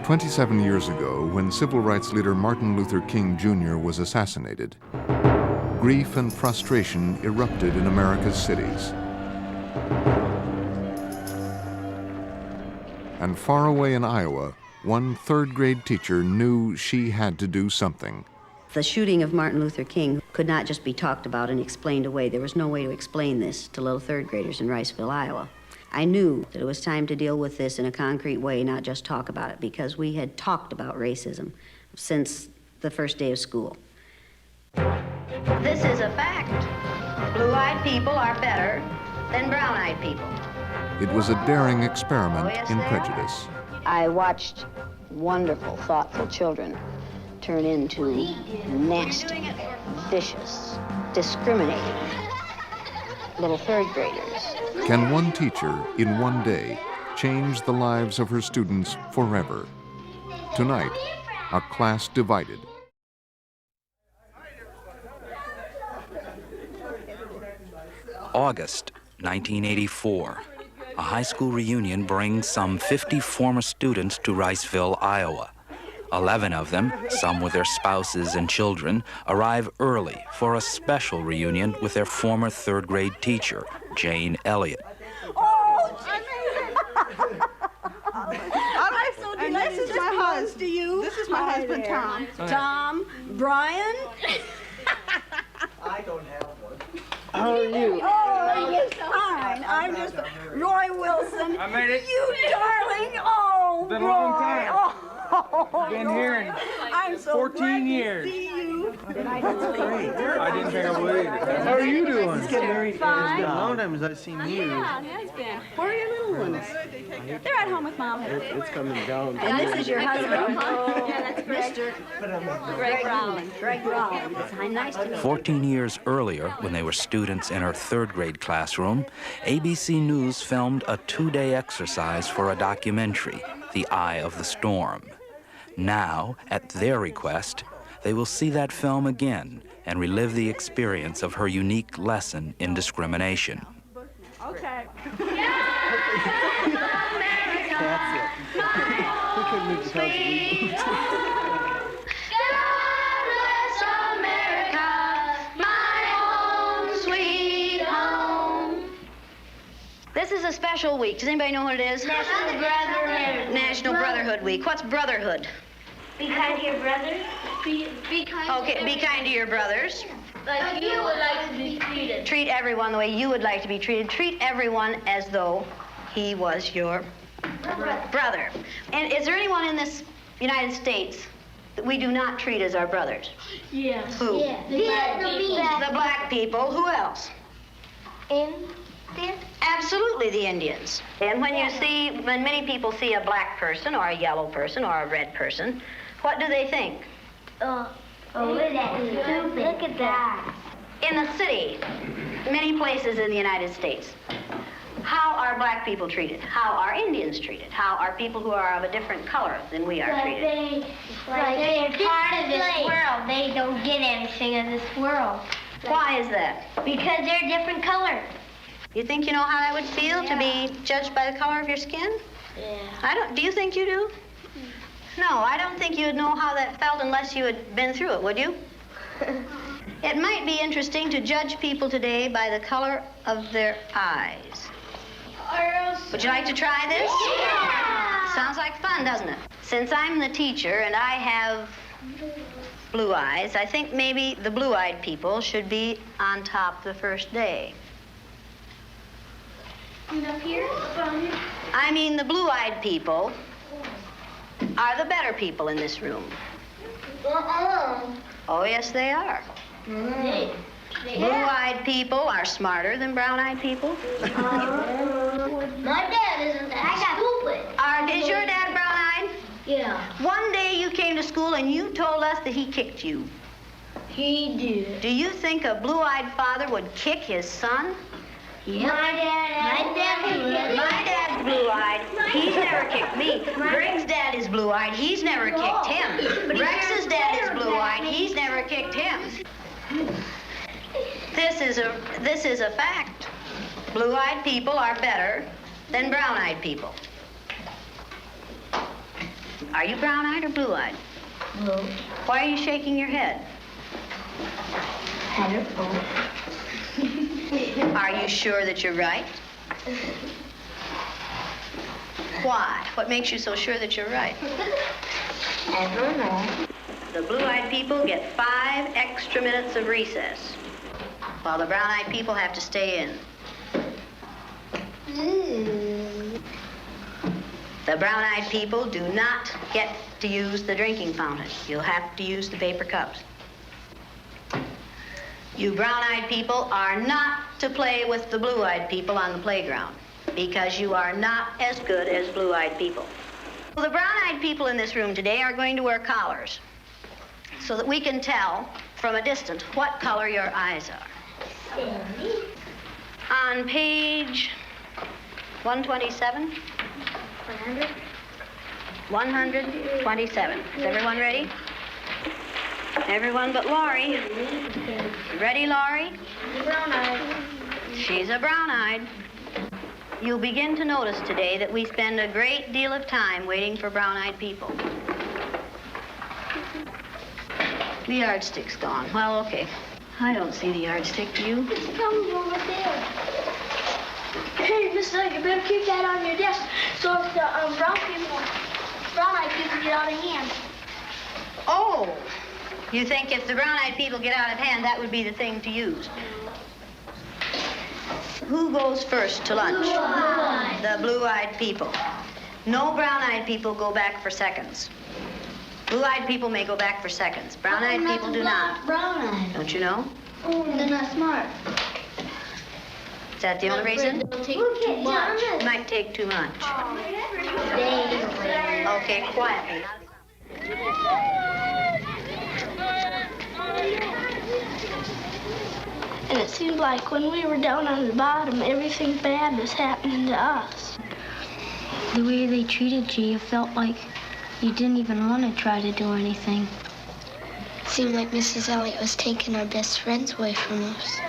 27 years ago, when civil rights leader Martin Luther King Jr. was assassinated, grief and frustration erupted in America's cities. And far away in Iowa, one third-grade teacher knew she had to do something. The shooting of Martin Luther King could not just be talked about and explained away. There was no way to explain this to little third graders in Riceville, Iowa. I knew that it was time to deal with this in a concrete way, not just talk about it, because we had talked about racism since the first day of school. This is a fact. Blue-eyed people are better than brown-eyed people. It was a daring experiment in they prejudice. I watched wonderful, thoughtful children turn into nasty, vicious, discriminating little third graders. Can one teacher, in one day, change the lives of her students forever? Tonight, a class divided. August 1984. A high school reunion brings some 50 former students to Riceville, Iowa. 11 of them, some with their spouses and children, arrive early for a special reunion with their former third-grade teacher, Jane Elliott. Oh, I'm so delighted. This is my husband. To you. This is my husband, Tom. Tom, Brian. I don't have one. How are you? Oh, he's fine. I'm just Roy Wilson. I made it. You darling. Oh, Been a Roy. long time. Oh, Been Roy. here in I'm so 14 glad years. To see you. I didn't think I would. How are you doing? Let's get married. It's been a long time since I've seen you. Yeah, it has been. Where are your little ones? They're at home with Mom. It's coming down. And this is your husband, Yeah, that's Greg. Mr. Greg Rowland. Greg Rowland. It's nice to meet you. 14 years earlier, when they were students in her third-grade classroom, ABC News filmed a 2-day exercise for a documentary, The Eye of the Storm. Now, at their request, they will see that film again and relive the experience of her unique lesson in discrimination. Okay. This is a special week. Does anybody know what it is? National Brotherhood. National Brotherhood Week. What's brotherhood? Be kind to your brothers. Be kind Okay, be kind to your brothers. like you would like to be treated. Treat everyone the way you would like to be treated. Treat everyone as though he was your brother. And is there anyone in this United States that we do not treat as our brothers? Yes. Who? Yeah. The black people. Who else? Indian. Absolutely, the Indians. And when many people see a black person or a yellow person or a red person, what do they think? Oh, look at that. Look at that. In the city, many places in the United States, how are black people treated? How are Indians treated? How are people who are of a different color than we are treated? They're part of this world. They don't get anything in this world. Why is that? Because they're a different color. You think you know how that would feel to be judged by the color of your skin? Yeah. Do you think you do? No, I don't think you'd know how that felt unless you had been through it, would you? It might be interesting to judge people today by the color of their eyes. Would you like to try this? Yeah. Sounds like fun, doesn't it? Since I'm the teacher and I have blue eyes, I think maybe the blue-eyed people should be on top the first day. Up here? I mean, the blue-eyed people are the better people in this room. Oh, yes, they are. Blue-eyed people are smarter than brown-eyed people. My dad isn't that stupid. Is your dad brown-eyed? Yeah. One day you came to school and you told us that he kicked you. He did. Do you think a blue-eyed father would kick his son? Yeah. My dad's blue-eyed. He's never kicked me. Greg's dad is blue-eyed. He's never kicked him. Rex's dad is blue-eyed. He's never kicked him. This is a fact. Blue-eyed people are better than brown-eyed people. Are you brown-eyed or blue-eyed? Blue. Why are you shaking your head? I don't know. Are you sure that you're right? Why? What makes you so sure that you're right? I don't know. The blue-eyed people get 5 extra minutes of recess, while the brown-eyed people have to stay in. The brown-eyed people do not get to use the drinking fountain. You'll have to use the paper cups. You brown-eyed people are not to play with the blue-eyed people on the playground because you are not as good as blue-eyed people. Well, the brown-eyed people in this room today are going to wear collars so that we can tell from a distance what color your eyes are. On page 127. 127. Is everyone ready? Everyone but Laurie. Ready, Laurie? Brown-eyed. She's a brown-eyed. You'll begin to notice today that we spend a great deal of time waiting for brown-eyed people. The yardstick's gone. Well, okay. I don't see the yardstick, do you? It's probably over there. Hey, Miss Elliott, you better keep that on your desk so if the brown-eyed people get out of hand. Oh, you think if the brown-eyed people get out of hand, that would be the thing to use? Who goes first to lunch? Blue-eyed. The blue-eyed people. No brown-eyed people go back for seconds. Blue-eyed people may go back for seconds. Brown-eyed people do not. Brown-eyed. Don't you know? Oh, they're not smart. Is that the only reason? They'll take too much. It might take too much. Okay, quietly. And it seemed like when we were down on the bottom, everything bad was happening to us. The way they treated you, you felt like you didn't even want to try to do anything. It seemed like Mrs. Elliott was taking our best friends away from us.